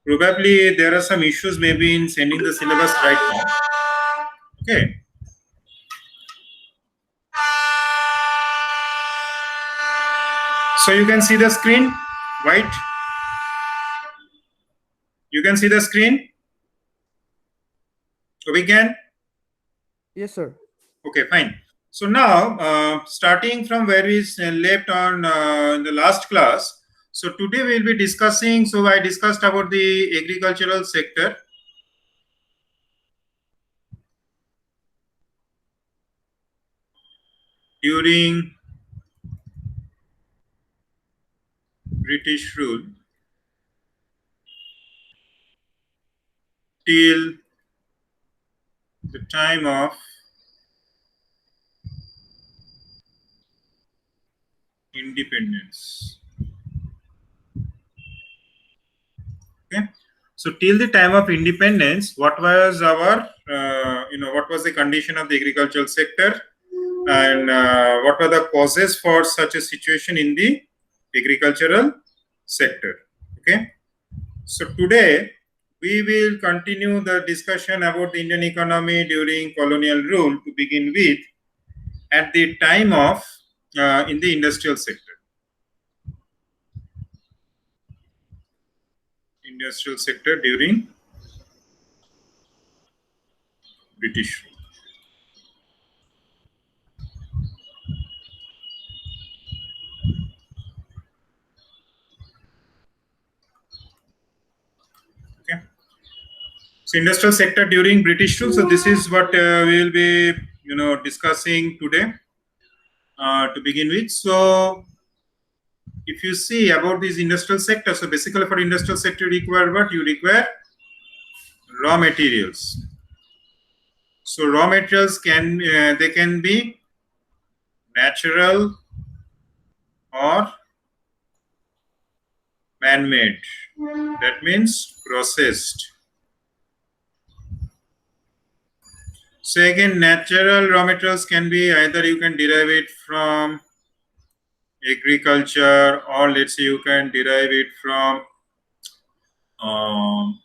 Probably there are some issues maybe in sending the syllabus right now. Okay. So you can see the screen, right? You can see the screen? We can? Yes, sir. Okay, fine. So now, starting from where we left on the last class, so today we'll be discussing, so I discussed about the agricultural sector. During British rule till the time of independence. Okay, so till the time of independence, what was our what was the condition of the agricultural sector, and what were the causes for such a situation in the agricultural sector? Okay, so today we will continue the discussion about the Indian economy during colonial rule to begin with, at the time of in the industrial sector. Industrial sector during British rule. Okay. So industrial sector during British rule. So this is what we will be discussing today to begin with. So if you see about this industrial sector, so basically for industrial sector you require what? You require raw materials. So raw materials they can be natural or man-made. That means processed. So again, natural raw materials can be either you can derive it from agriculture, or let's say you can derive it from um,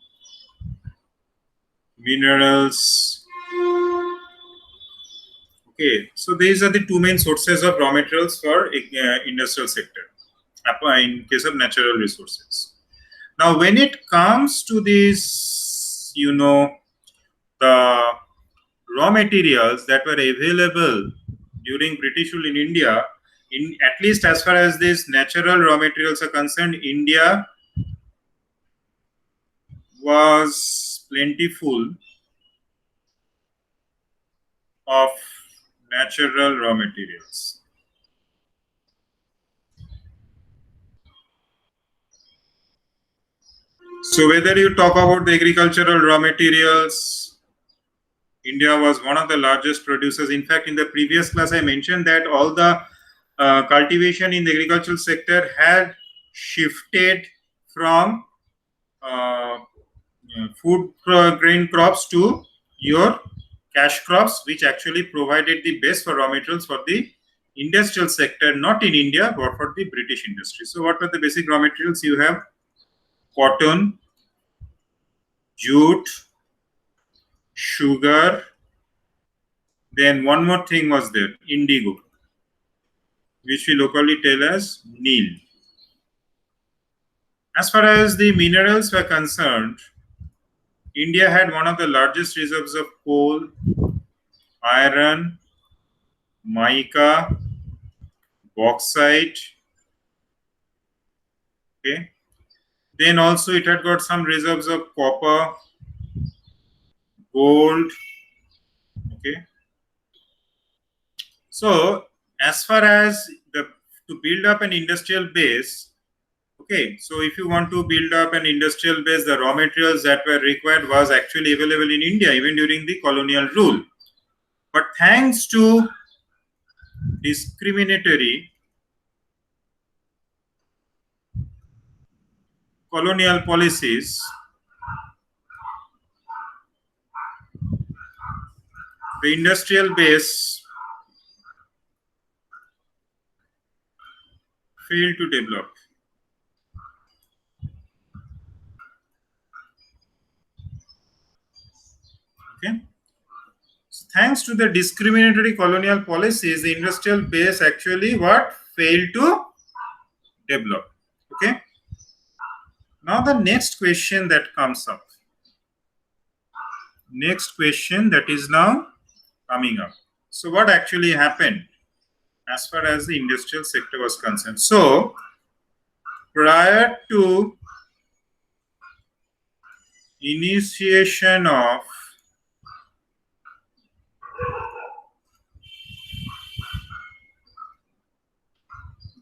minerals. Okay, so these are the two main sources of raw materials for industrial sector in case of natural resources. Now, when it comes to this, the raw materials that were available during British rule in India, in at least as far as these natural raw materials are concerned, India was plentiful of natural raw materials. So whether you talk about the agricultural raw materials, India was one of the largest producers. In fact, in the previous class, I mentioned that all the cultivation in the agricultural sector had shifted from uh, food grain crops to your cash crops, which actually provided the base for raw materials for the industrial sector, not in India, but for the British industry. So, what are the basic raw materials? You have cotton, jute, sugar, then one more thing was there, indigo, which we locally tell as Neil. As far as the minerals were concerned, India had one of the largest reserves of coal, iron, mica, bauxite. Okay. Then also it had got some reserves of copper, gold. Okay. So as far as the to build up an industrial base, okay, so if you want to build up an industrial base, the raw materials that were required was actually available in India even during the colonial rule. But thanks to discriminatory colonial policies, the industrial base failed to develop. Okay. So thanks to the discriminatory colonial policies, the industrial base actually what failed to develop. Okay. Now the next question that comes up. Next question that is now coming up. So what actually happened as far as the industrial sector was concerned? So prior to initiation of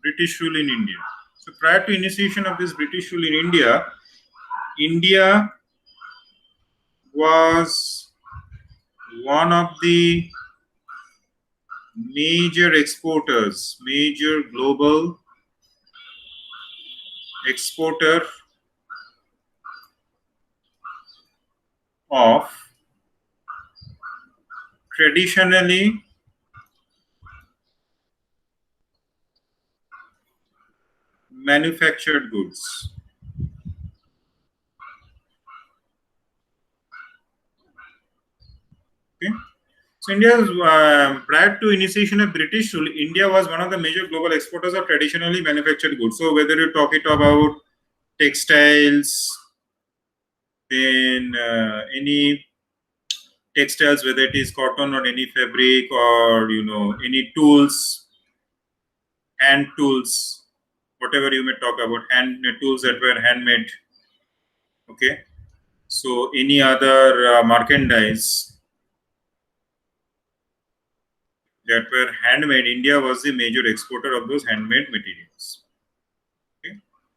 British rule in India. So prior to initiation of this British rule in India, India was one of the major exporters, major global exporter of traditionally manufactured goods. Okay. So India's prior to initiation of British rule, India was one of the major global exporters of traditionally manufactured goods. So whether you talk it about textiles, then any textiles, whether it is cotton or any fabric, or any tools, hand tools, whatever you may talk about, hand tools that were handmade. Okay, so any other merchandise that were handmade, India was the major exporter of those handmade materials. Okay,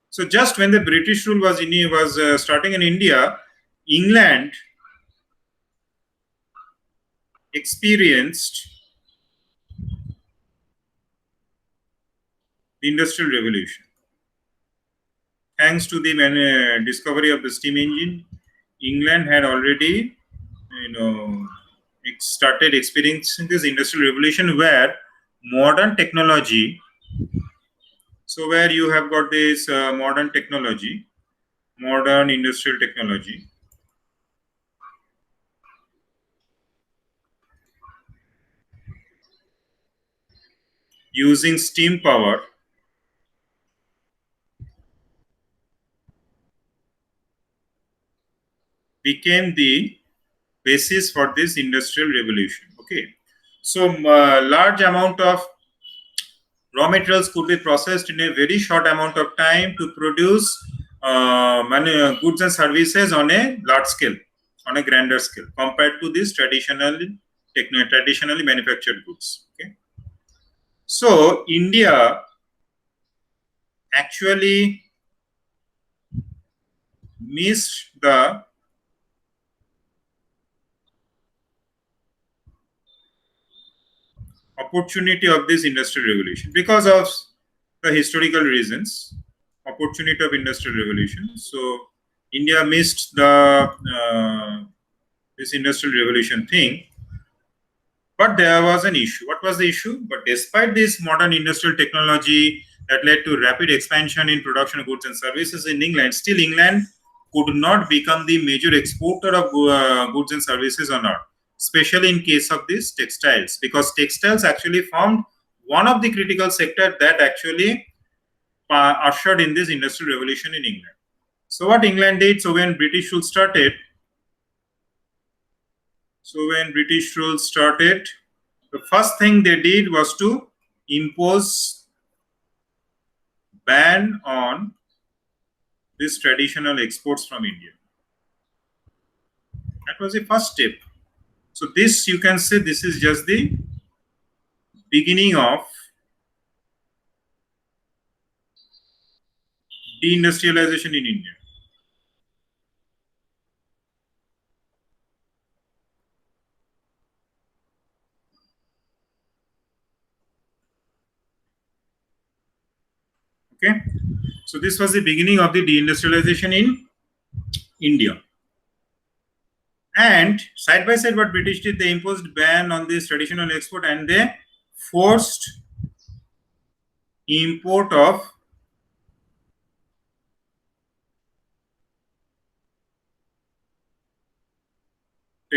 so just when the British rule was starting in India, England experienced the Industrial Revolution. Thanks to the discovery of the steam engine, England had already, started experiencing this industrial revolution where modern technology. So where you have got this modern technology, modern industrial technology, using steam power, became the basis for this industrial revolution. Okay, so large amount of raw materials could be processed in a very short amount of time to produce goods and services on a large scale, on a grander scale, compared to these traditionally manufactured goods. Okay, so India actually missed the opportunity of this industrial revolution because of the historical reasons. Opportunity of industrial revolution. So India missed the this industrial revolution thing, but there was an issue. What was the issue? But despite this modern industrial technology that led to rapid expansion in production of goods and services in England, still England could not become the major exporter of goods and services on earth, especially in case of these textiles, because textiles actually formed one of the critical sector that actually ushered in this industrial revolution in England. So what England did, so when British rule started, the first thing they did was to impose ban on these traditional exports from India. That was the first step. So this, you can say, this is just the beginning of deindustrialization in India. Okay, so this was the beginning of the deindustrialization in India. And side by side, what British did, they imposed ban on this traditional export and they forced import of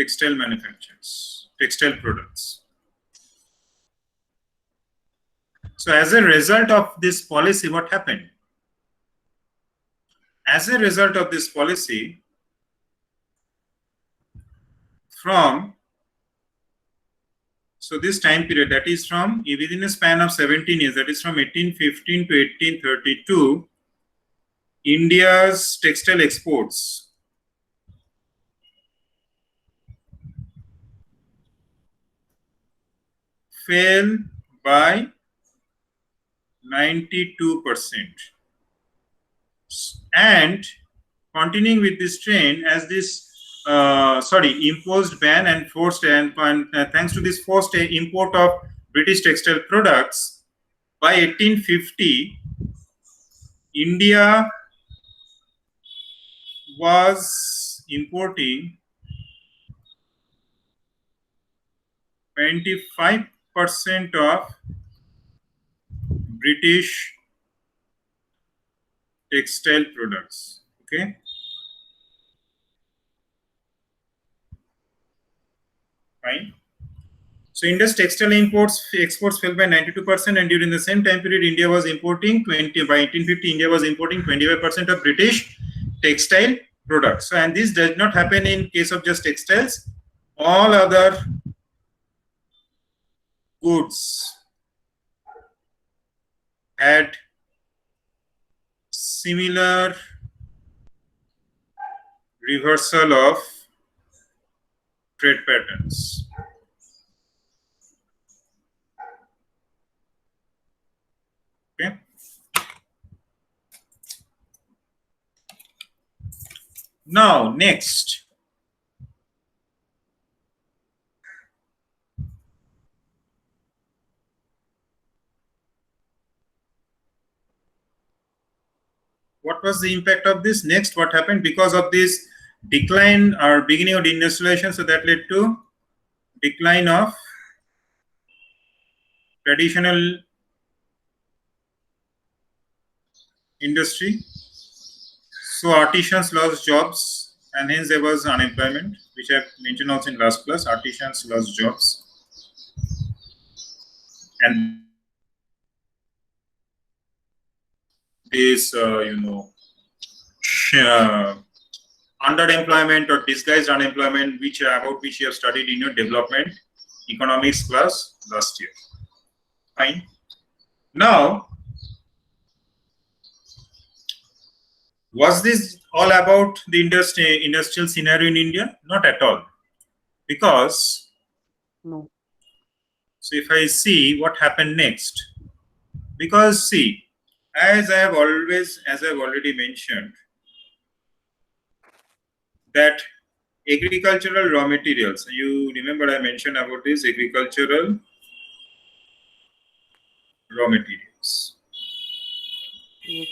textile manufacturers, textile products. So as a result of this policy, what happened? As a result of this policy, so this time period, that is from within a span of 17 years, that is from 1815 to 1832, India's textile exports fell by 92%. And continuing with this trend, as this imposed ban and forced and thanks to this forced import of British textile products, by 1850, India was importing 25% of British textile products. Okay. Fine. So India's textile exports fell by 92%, and during the same time period, India was importing by 1850, India was importing 25% of British textile products. So, and this does not happen in case of just textiles. All other goods had similar reversal of trade patterns. Okay. Now, next. What was the impact of this? Next, what happened because of this decline or beginning of deindustrialization? So that led to decline of traditional industry. So artisans lost jobs, and hence there was unemployment, which I mentioned also in last class. Artisans lost jobs, and this underemployment or disguised unemployment, about which you have studied in your development economics class last year. Fine. Now, was this all about the industrial scenario in India? Not at all, because No. so if I see what happened next, because see, as I have already mentioned, that agricultural raw materials, you remember I mentioned about this agricultural raw materials. Yes.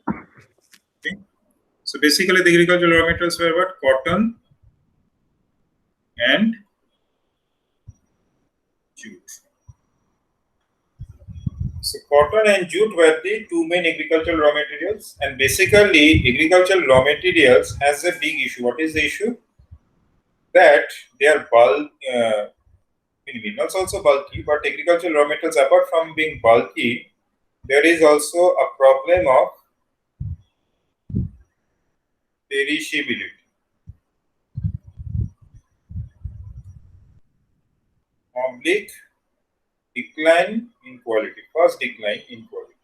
Okay. So basically the agricultural raw materials were what? Cotton and jute. So cotton and jute were the two main agricultural raw materials, and basically agricultural raw materials has a big issue. What is the issue? That they are bulk. Minerals also bulky, but agricultural raw materials, apart from being bulky, there is also a problem of perishability. Oblique decline in quality. First decline in quality.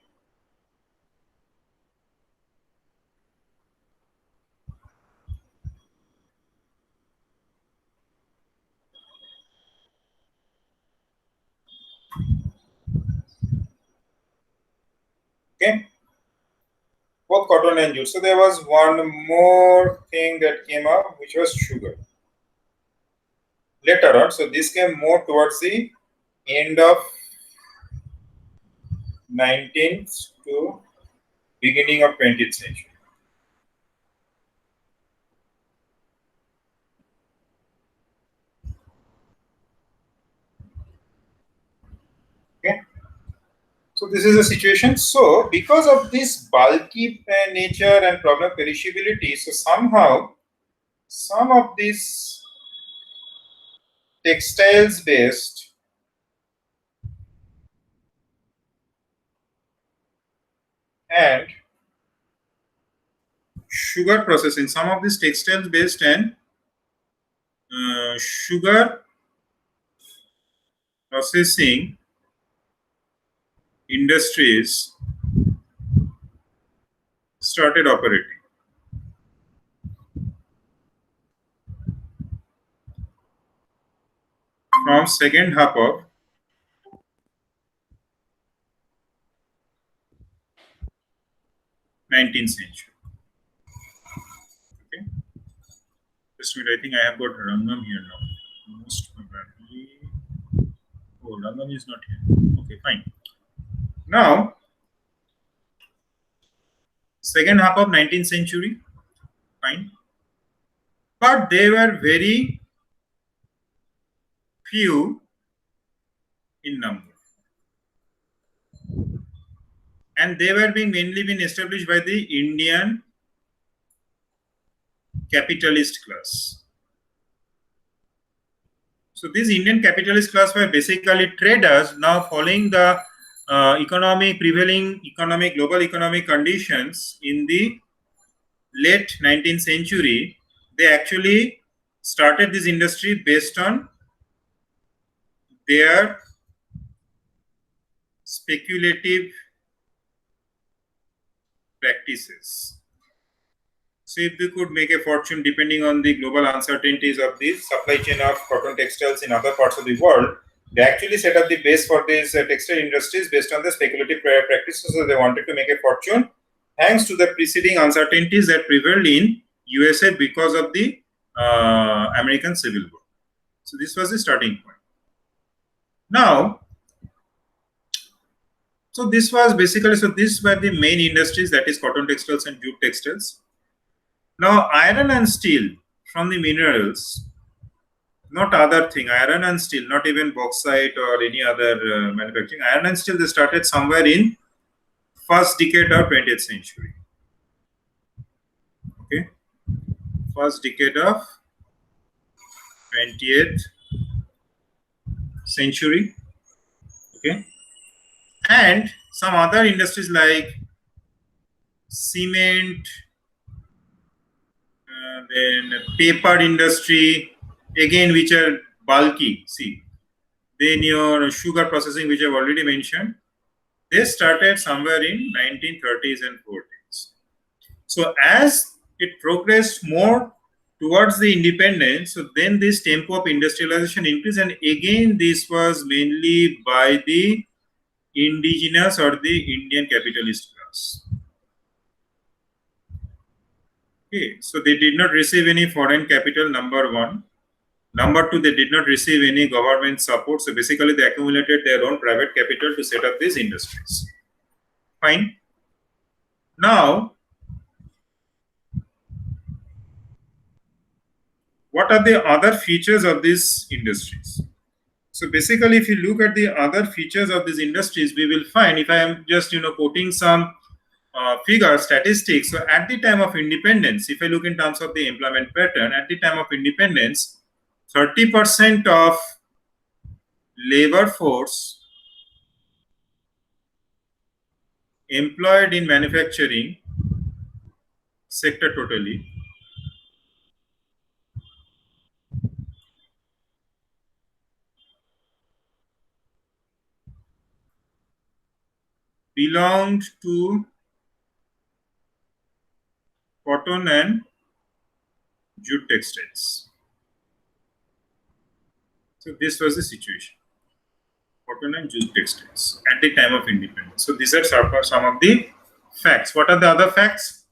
Okay. Both cotton and jute. So there was one more thing that came up, which was sugar. Later on, so this came more towards the end of 19th to beginning of 20th century. Okay. So this is the situation. So because of this bulky nature and problem of perishability, so somehow some of these textiles based and sugar processing. Some of these textiles based and sugar processing industries started operating. From second half of 19th century. Okay. Just a minute, I think I have got Rangam here now. Most probably. Oh, Rangam is not here. Okay, fine. Now, second half of 19th century, fine. But they were very few in number. And they were mainly been established by the Indian capitalist class. So these Indian capitalist class were basically traders. Now following the prevailing global economic conditions in the late 19th century, they actually started this industry based on their speculative practices. So if they could make a fortune depending on the global uncertainties of the supply chain of cotton textiles in other parts of the world, they actually set up the base for these textile industries based on the speculative practices. So they wanted to make a fortune thanks to the preceding uncertainties that prevailed in USA because of the American Civil War. So this was the starting point. Now, so this was basically, so these were the main industries, that is cotton textiles and jute textiles. Now, iron and steel from the minerals, not other thing, iron and steel, not even bauxite or any other manufacturing. Iron and steel, they started somewhere in first decade of 20th century. Okay, first decade of 20th century. Okay, and some other industries like cement, then paper industry, again which are bulky. See, then your sugar processing, which I've already mentioned, they started somewhere in 1930s and 40s. So as it progressed more towards the independence, so then this tempo of industrialization increased, and again this was mainly by the indigenous or the Indian capitalist class. Okay, so they did not receive any foreign capital, number one. Number two, they did not receive any government support. So basically, they accumulated their own private capital to set up these industries. Fine. Now, what are the other features of these industries? So basically, if you look at the other features of these industries, we will find, if I am just quoting some figures, statistics. So at the time of independence, if I look in terms of the employment pattern, at the time of independence, 30% of labor force employed in manufacturing sector totally belonged to cotton and jute textiles. So this was the situation. Cotton and jute textiles at the time of independence. So these are some of the facts. What are the other facts?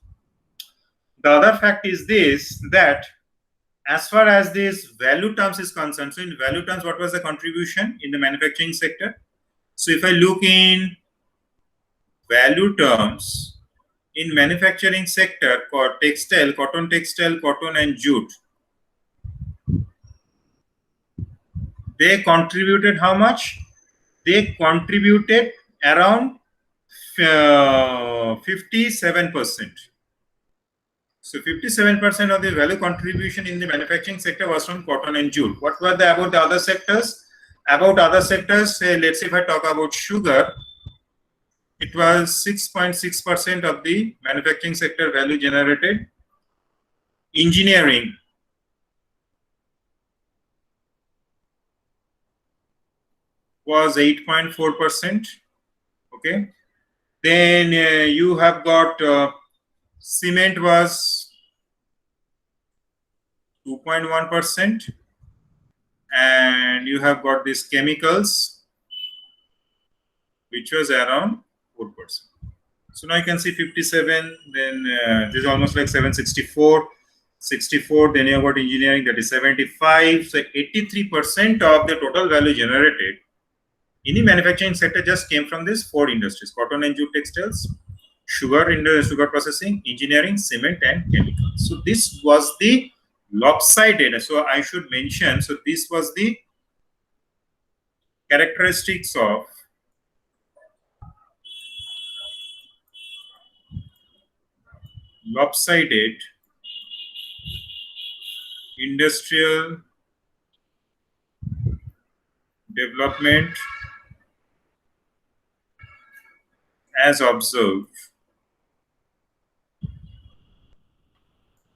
The other fact is this, that as far as this value terms is concerned, so in value terms, what was the contribution in the manufacturing sector? So if I look in value terms, in manufacturing sector, textile, cotton and jute, they contributed how much? They contributed around 57%. So 57% of the value contribution in the manufacturing sector was from cotton and jute. What were about the other sectors? About other sectors, let's say if I talk about sugar, it was 6.6% of the manufacturing sector value generated. Engineering was 8.4%. Okay. Then you have got cement was 2.1%, and you have got these chemicals, which was around 4%. So now you can see 57, then this is almost like 764, 64, then you have got engineering, that is 75. So 83% of the total value generated in the manufacturing sector just came from these four industries: cotton and jute textiles, sugar processing, engineering, cement, and chemicals. So this was the lopsided. So I should mention, so this was the characteristics of lopsided industrial development as observed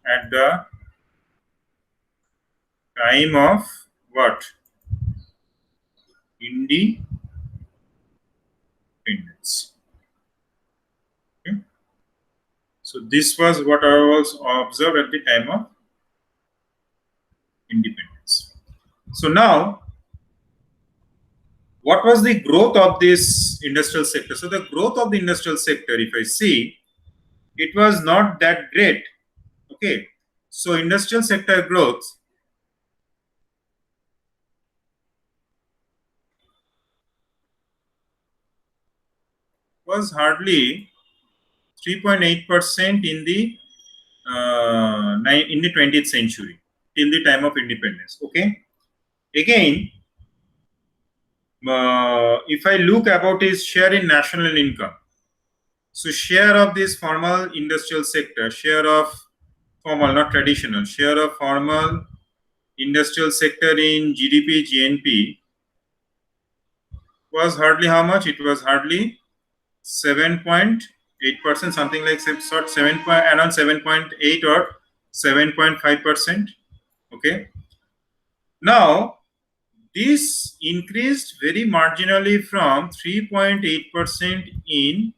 at the time of what? Independence. Okay. So this was what I was observed at the time of independence. So now, what was the growth of this industrial sector? So the growth of the industrial sector, if I see, it was not that great. Okay. So industrial sector growth was hardly 3.8% in the 20th century till the time of independence. Okay. Again, if I look about its share in national income, so share of this formal industrial sector, share of formal, not traditional, share of formal industrial sector in GDP, GNP was hardly how much? It was hardly 7.8%, something like around 7.8 or 7.5%. Okay. Now, this increased very marginally from 3.8% in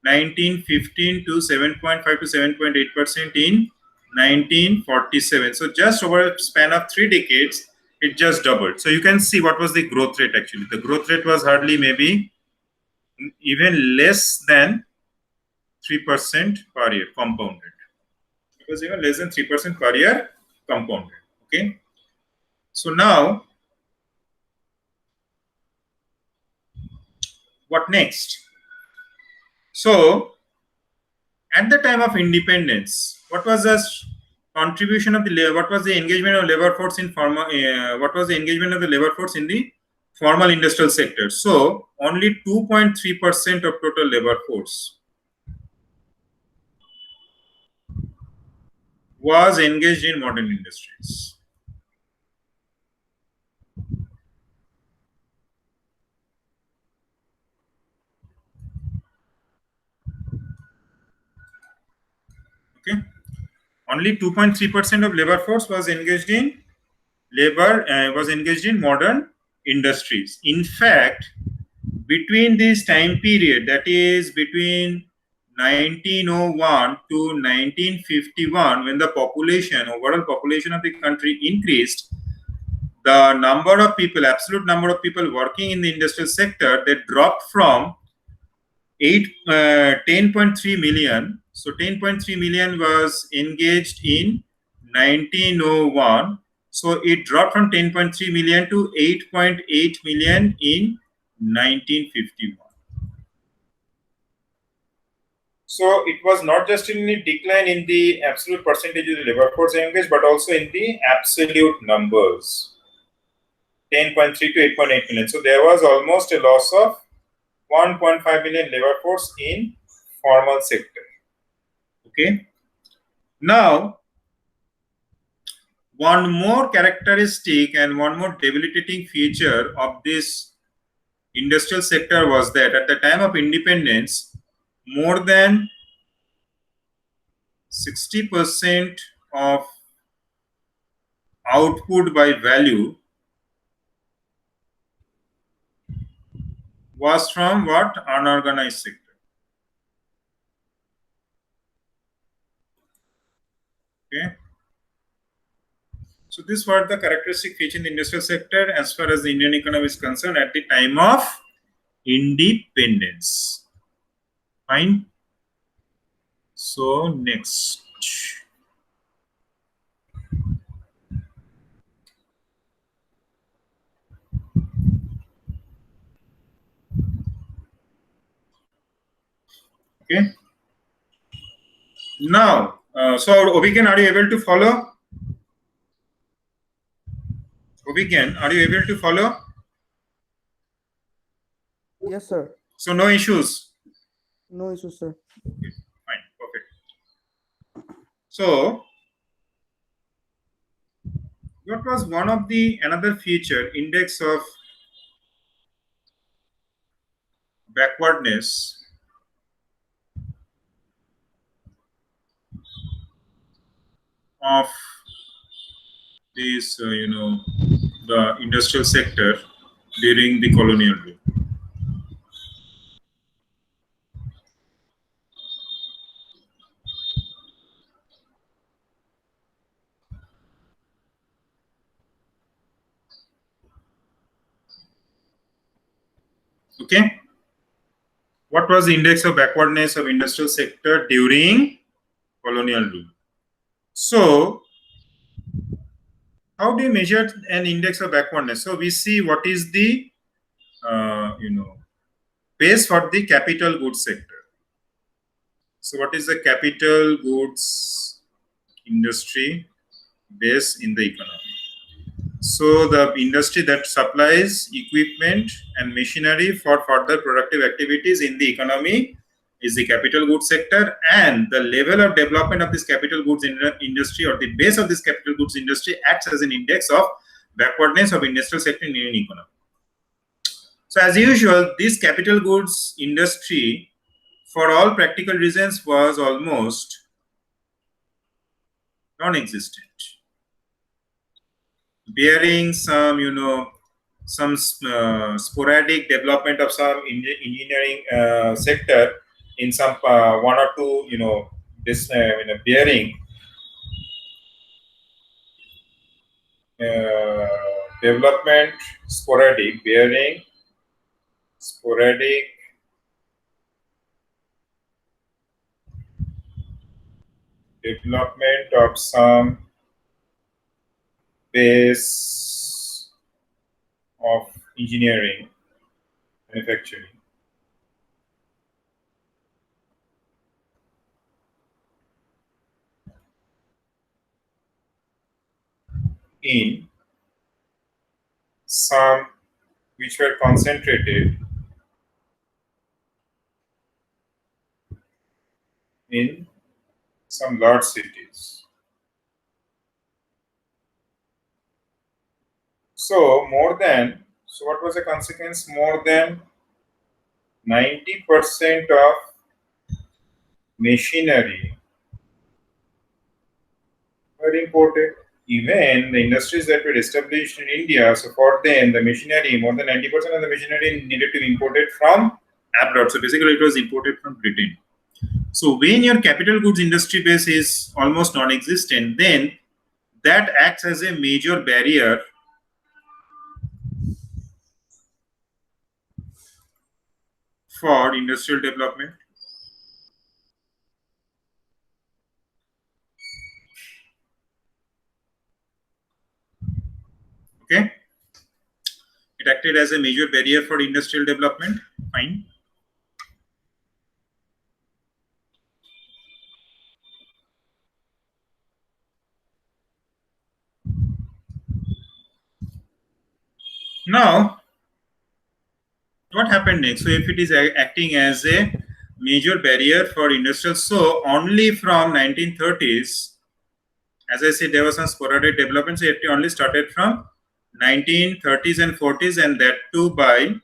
1915 to 7.5 to 7.8% in 1947. So just over a span of 3 decades, it just doubled. So you can see what was the growth rate actually. The growth rate was hardly maybe even less than 3% per year compounded. It was even less than 3% per year compounded. Okay. So now, what next? So, at the time of independence, what was the contribution of the what was the engagement of labor force in formal? What was the engagement of the labor force in the formal industrial sector? So, only 2.3% of total labor force was engaged in modern industries. Okay, only 2.3% of labor force was engaged in modern industries. In fact, between this time period, that is between 1901 to 1951, when the overall population of the country increased, the number of people, absolute number of people working in the industrial sector, they dropped from 10.3 million. So 10.3 million was engaged in 1901. So it dropped from 10.3 million to 8.8 million in 1951. So it was not just in the decline in the absolute percentage of the labor force engaged, but also in the absolute numbers. 10.3 to 8.8 million. So there was almost a loss of 1.5 million labor force in formal sector. Okay. Now, one more characteristic and one more debilitating feature of this industrial sector was that at the time of independence, more than 60% of output by value was from what? Unorganized sector. Okay. So these were the characteristic features in the industrial sector as far as the Indian economy is concerned at the time of independence. Fine. So next. Okay. Now, so Obigen, are you able to follow? Obigen, are you able to follow? Yes, sir. So no issues. No issue, sir. Okay, fine, perfect. So, what was one of the another feature index of backwardness of this, the industrial sector during the colonial rule? Okay. What was the index of backwardness of industrial sector during colonial rule? So, how do you measure an index of backwardness? So we see what is the base for the capital goods sector. So what is the capital goods industry base in the economy? So the industry that supplies equipment and machinery for further productive activities in the economy is the capital goods sector, and the level of development of this capital goods industry or the base of this capital goods industry acts as an index of backwardness of industrial sector in Indian economy. So as usual, this capital goods industry for all practical reasons was almost non-existent, bearing some sporadic development of some engineering sector in some one or two this bearing development sporadic development of some base of engineering manufacturing. In some which were concentrated in some large cities. So what was the consequence? More than 90% of machinery were imported. Even the industries that were established in India, so for them, the machinery, more than 90% of the machinery needed to be imported from abroad. So basically, it was imported from Britain. So when your capital goods industry base is almost non-existent, then that acts as a major barrier for industrial development. Okay. It acted as a major barrier for industrial development. Fine. Now, what happened next? So if it is acting as a major barrier for industrial. So only from 1930s, as I said, there was some sporadic developments. It only started from 1930s and 40s, and that too by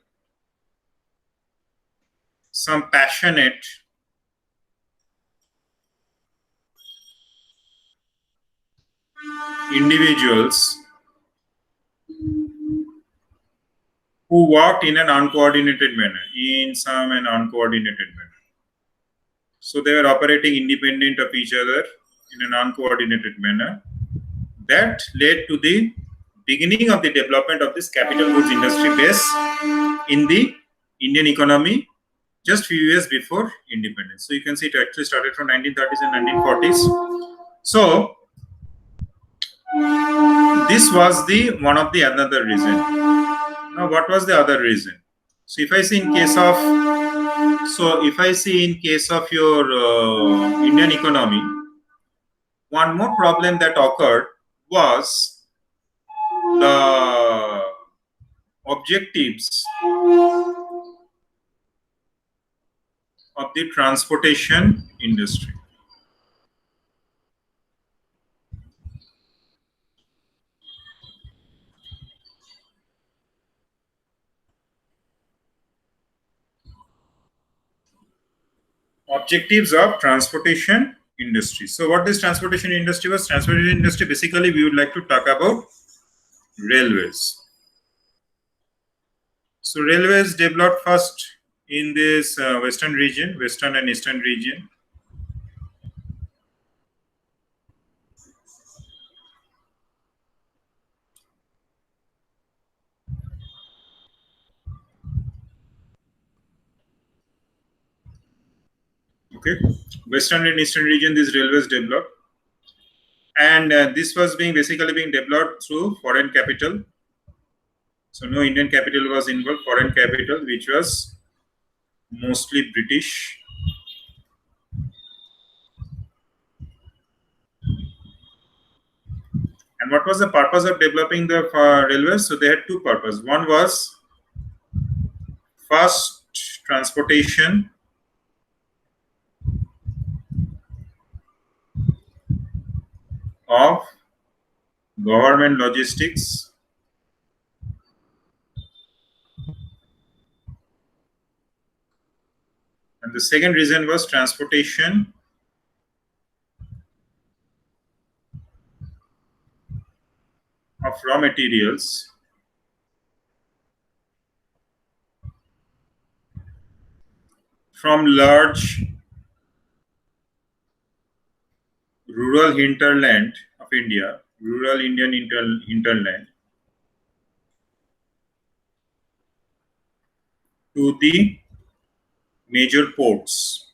some passionate individuals who worked in an uncoordinated manner, uncoordinated manner. So they were operating independent of each other in an uncoordinated manner. That led to the beginning of the development of this capital goods industry base in the Indian economy just few years before independence. So you can see it actually started from 1930s and 1940s. So this was the one of the another reason. Now what was the other reason? So if I see in case of your Indian economy, one more problem that occurred was the objectives of the transportation industry. Objectives of transportation industry. So what this transportation industry was? Transportation industry, basically we would like to talk about railways. So railways developed first in this western region, western and eastern region. Okay, western and eastern region, these railways developed, and this was basically being developed through foreign capital. So no Indian capital was involved, foreign capital, which was mostly British. And what was the purpose of developing the railways? So they had two purposes. One was fast transportation of government logistics, and the second reason was transportation of raw materials from large rural hinterland of India, rural Indian hinterland, to the major ports.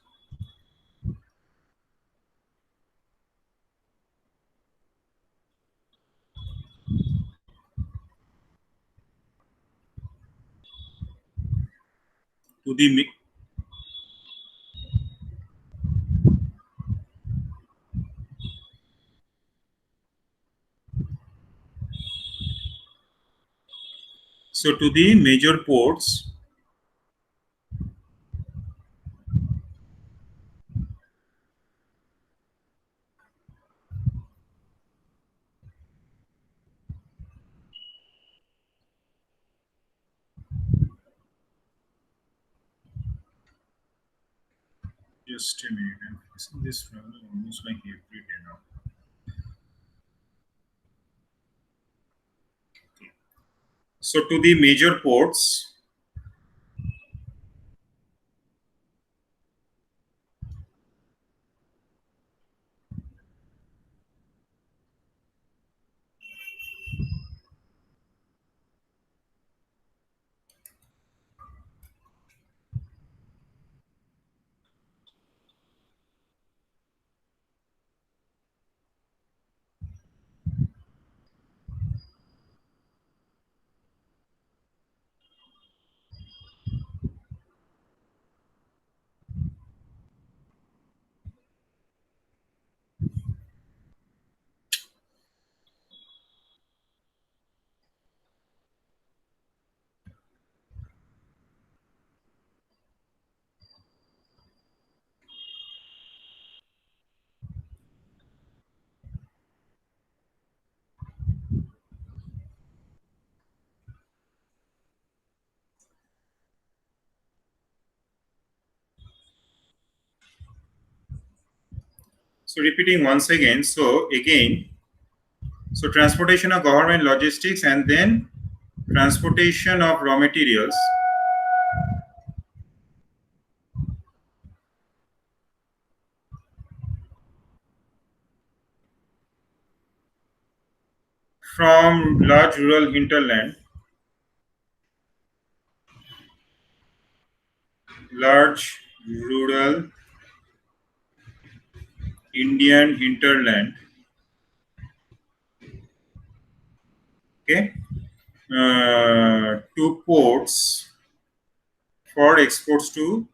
To the to the major ports. Just a minute, I'm facing this problem almost like every day now. So to the major ports. So repeating once again. So transportation of government logistics and then transportation of raw materials from large rural hinterland, large rural Indian hinterland, okay, to ports for exports to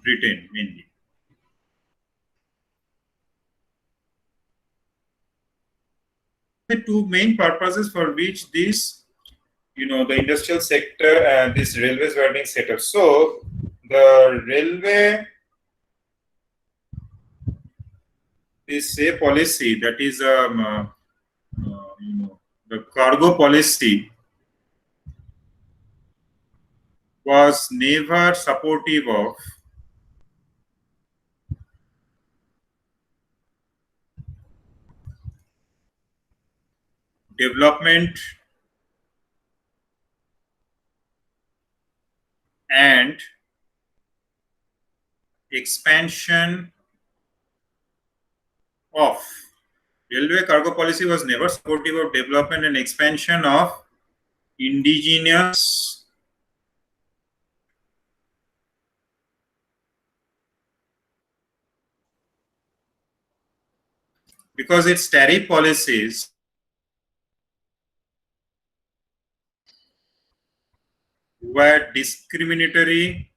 Britain mainly. The two main purposes for which this, the industrial sector and this railways were being set up. So the railway is a policy that is the cargo policy was never supportive of development and expansion of railway cargo policy was never supportive of development and expansion of indigenous because its tariff policies were discriminatory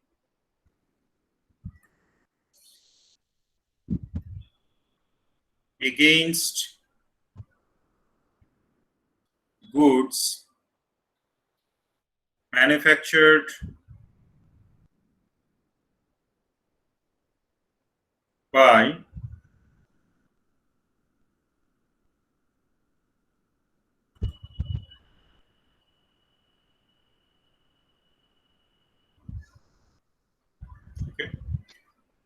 against goods manufactured by okay.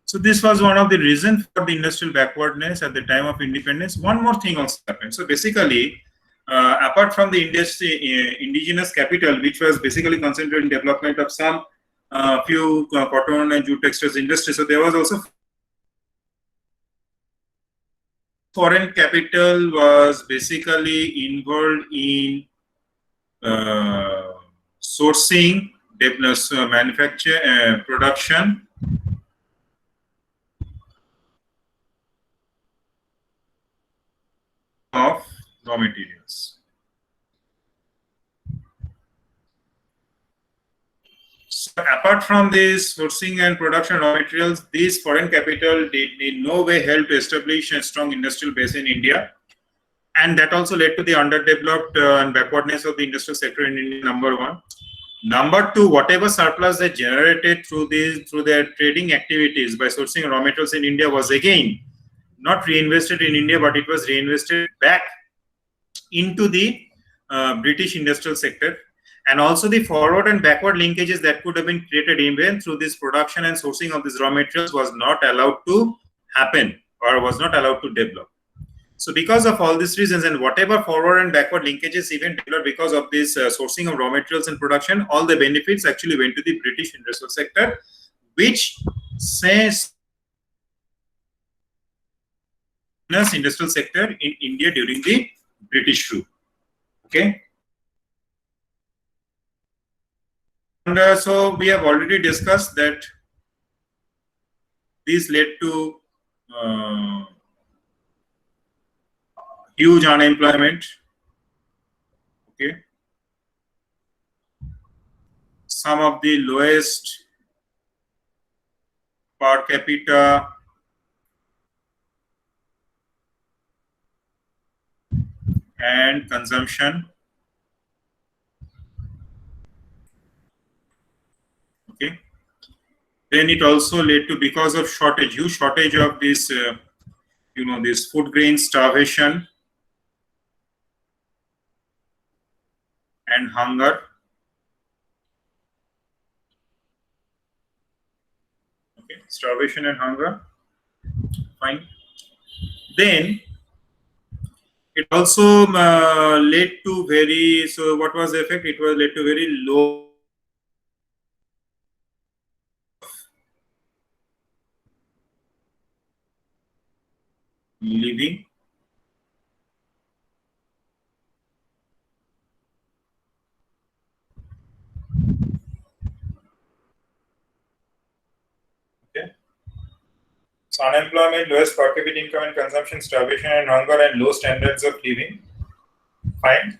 So this was one of the reasons for the industrial backwardness at the time of independence. One more thing also happened. So basically, apart from the indigenous capital, which was basically concentrated in development of some few cotton and jute textiles industry, so there was also foreign capital was basically involved in sourcing, manufacture, production, of raw materials. So apart from this sourcing and production raw materials, this foreign capital did in no way help to establish a strong industrial base in India. And that also led to the underdeveloped and backwardness of the industrial sector in India, number one. Number two, whatever surplus they generated through their trading activities by sourcing raw materials in India was again not reinvested in India, but it was reinvested back into the British industrial sector. And also the forward and backward linkages that could have been created even through this production and sourcing of these raw materials was not allowed to happen or was not allowed to develop. So because of all these reasons and whatever forward and backward linkages even developed because of this sourcing of raw materials and production, all the benefits actually went to the British industrial sector, which says industrial sector in India during the British rule. Okay. And so we have already discussed that this led to huge unemployment. Okay. Some of the lowest per capita and consumption. Okay. Then it also led to, because of huge shortage of this, this food grain starvation and hunger. Okay, starvation and hunger. Fine. Then it also led to very, so what was the effect? It was led to very low living. Okay. So unemployment, lowest per capita income and consumption, starvation and hunger, and low standards of living. Fine.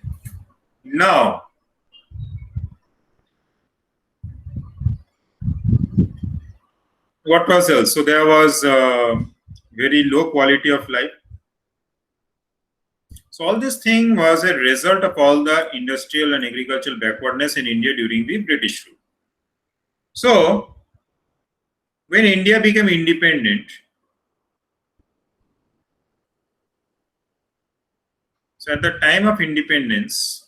Now, what was else? So there was very low quality of life. So all this thing was a result of all the industrial and agricultural backwardness in India during the British rule. So when India became independent, so at the time of independence,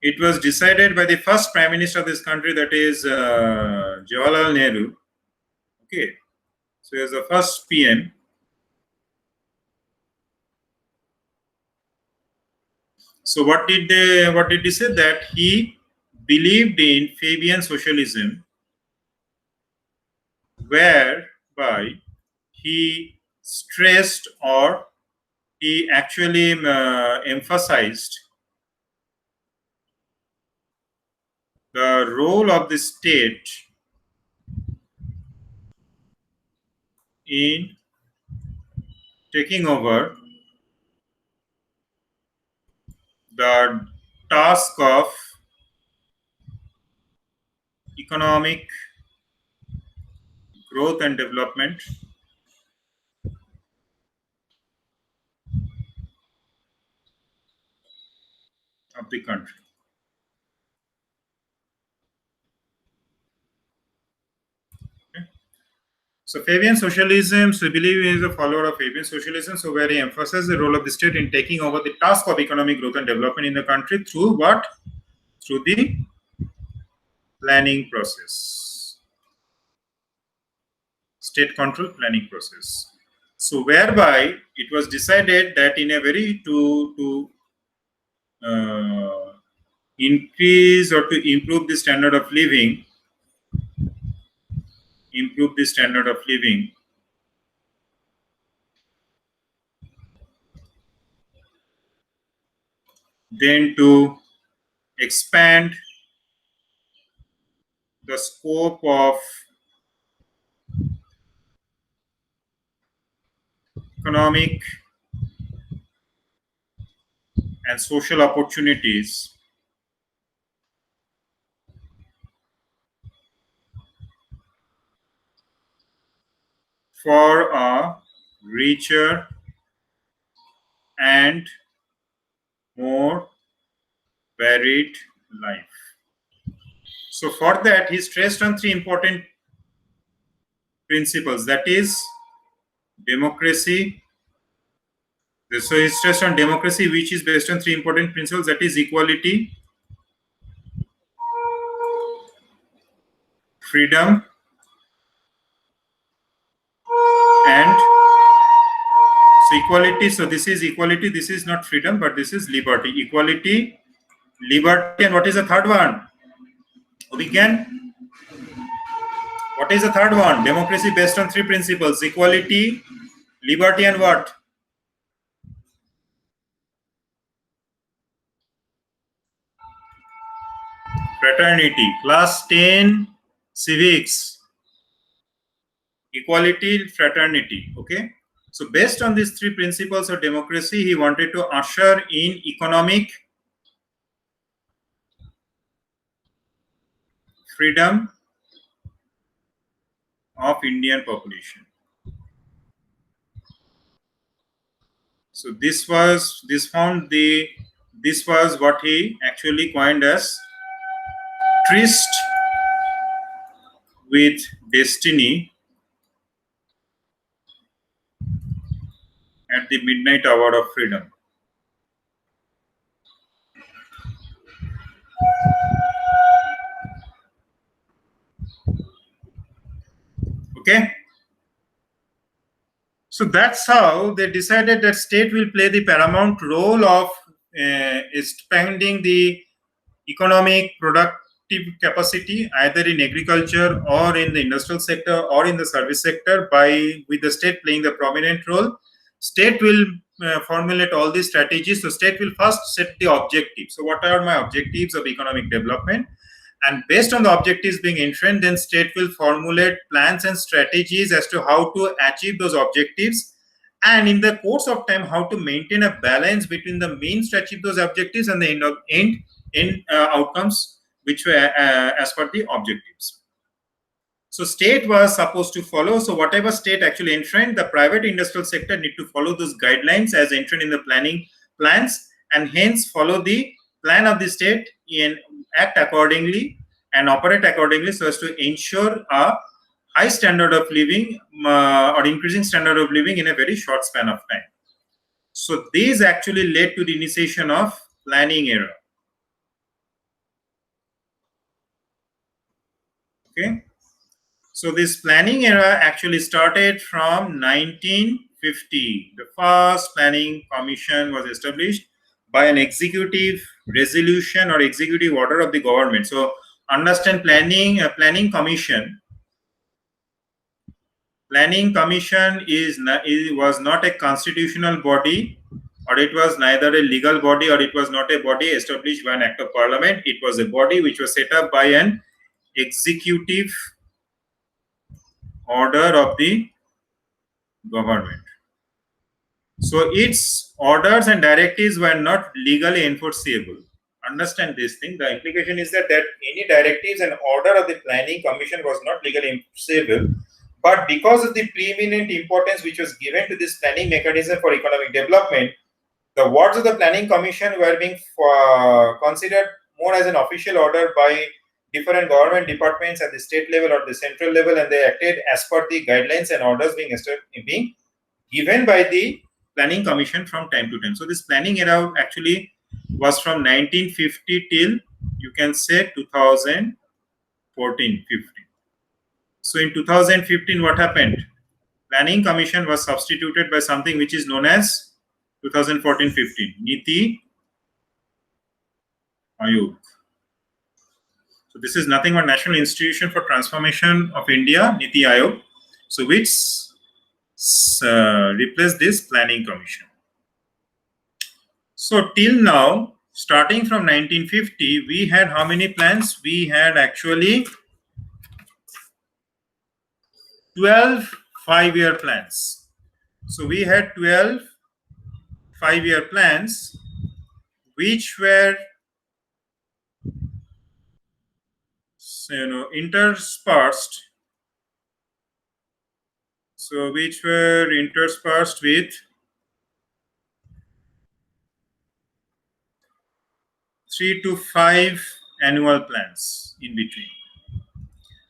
it was decided by the first prime minister of this country, that is Jawaharlal Nehru. Okay, so he was the first PM. So what did he say? That he believed in Fabian socialism, whereby he stressed, or he actually emphasized the role of the state in taking over the task of economic growth and development of the country. Okay. So Fabian socialism, so we believe he is a follower of Fabian socialism, so where he emphasizes the role of the state in taking over the task of economic growth and development in the country through what? Through the planning process, state control planning process. So whereby it was decided that in a very to increase or to improve the standard of living, then to expand the scope of economic and social opportunities for a richer and more varied life. So for that, he stressed on three important principles, that is democracy. So he stressed on democracy, which is based on three important principles, that is equality, freedom, and so equality. So this is equality, this is not freedom, but this is liberty. Equality, liberty, and what is the third one? We can. What is the third one? Democracy based on three principles: equality, liberty, and what? Fraternity. Class 10 civics. Equality, fraternity. Okay. So based on these three principles of democracy, he wanted to usher in economic freedom of Indian population. So this was what he actually coined as tryst with destiny at the midnight hour of freedom. Okay. So that's how they decided that state will play the paramount role of expanding the economic productive capacity either in agriculture or in the industrial sector or in the service sector, by with the state playing the prominent role. State will formulate all these strategies. So state will first set the objectives. So what are my objectives of economic development? And based on the objectives being enshrined, then state will formulate plans and strategies as to how to achieve those objectives, and in the course of time how to maintain a balance between the means to achieve those objectives and the end outcomes which were as per the objectives. So state was supposed to follow. So whatever state actually enshrined, the private industrial sector need to follow those guidelines as enshrined in the planning plans, and hence follow the plan of the state and act accordingly and operate accordingly so as to ensure a high standard of living or increasing standard of living in a very short span of time. So these actually led to the initiation of planning era. Okay. So this planning era actually started from 1950. The first planning commission was established by an executive resolution or executive order of the government. So understand planning, a planning commission. Planning commission was not a constitutional body, or it was neither a legal body, or it was not a body established by an act of parliament. It was a body which was set up by an executive order of the government. So its orders and directives were not legally enforceable. Understand this thing. The implication is that any directives and order of the planning commission was not legally enforceable. But because of the preeminent importance which was given to this planning mechanism for economic development, the words of the planning commission were being considered more as an official order by different government departments at the state level or the central level, and they acted as per the guidelines and orders being given by the planning commission from time to time. So this planning era actually was from 1950 till, you can say, 2014-15. So in 2015, what happened? Planning commission was substituted by something which is known as 2014-15 Niti Aayog. So this is nothing but National Institution for Transformation of India, Niti Aayog. So which replaced this planning commission. So till now, starting from 1950, we had how many plans? We had actually 12 5-year plans. So we had 12 5-year plans which were interspersed. So which were interspersed with 3 to 5 annual plans in between.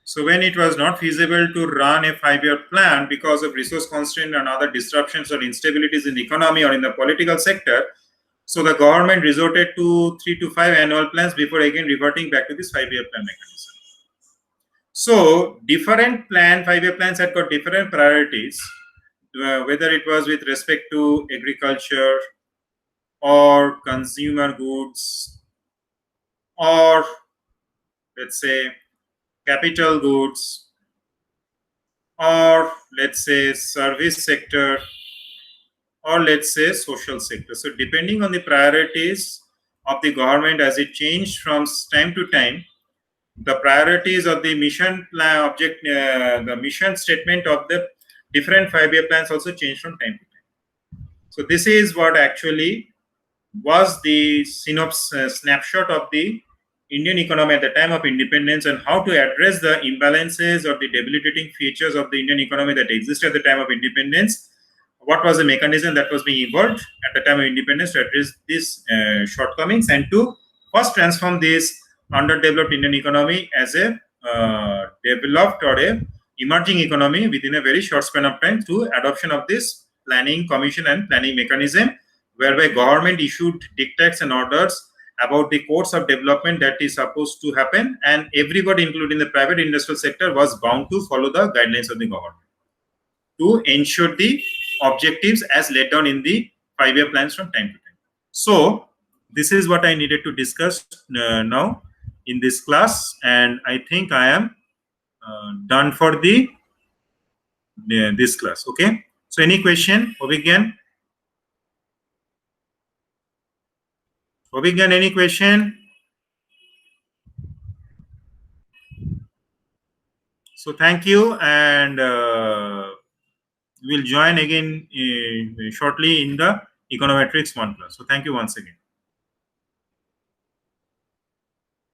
So when it was not feasible to run a 5-year plan because of resource constraint and other disruptions or instabilities in the economy or in the political sector, so the government resorted to 3 to 5 annual plans before again reverting back to this 5-year plan mechanism. So different 5-year plans had got different priorities, whether it was with respect to agriculture or consumer goods, or let's say capital goods, or let's say service sector, or let's say social sector. So depending on the priorities of the government as it changed from time to time, the priorities of the mission plan the mission statement of the different 5-year plans also changed from time to time. So this is what actually was the snapshot of the Indian economy at the time of independence, and how to address the imbalances or the debilitating features of the Indian economy that existed at the time of independence. What was the mechanism that was being evolved at the time of independence to address these shortcomings, and to first transform this underdeveloped Indian economy as a developed or a emerging economy within a very short span of time through adoption of this planning commission and planning mechanism, whereby government issued dictates and orders about the course of development that is supposed to happen, and everybody, including the private industrial sector, was bound to follow the guidelines of the government to ensure the objectives as laid down in the 5-year plans from time to time. So this is what I needed to discuss now in this class, and I think I am done for the this class. Okay, so any question, Obigyan, any question? So thank you, and we'll join again shortly in the econometrics 1 class. So thank you once again.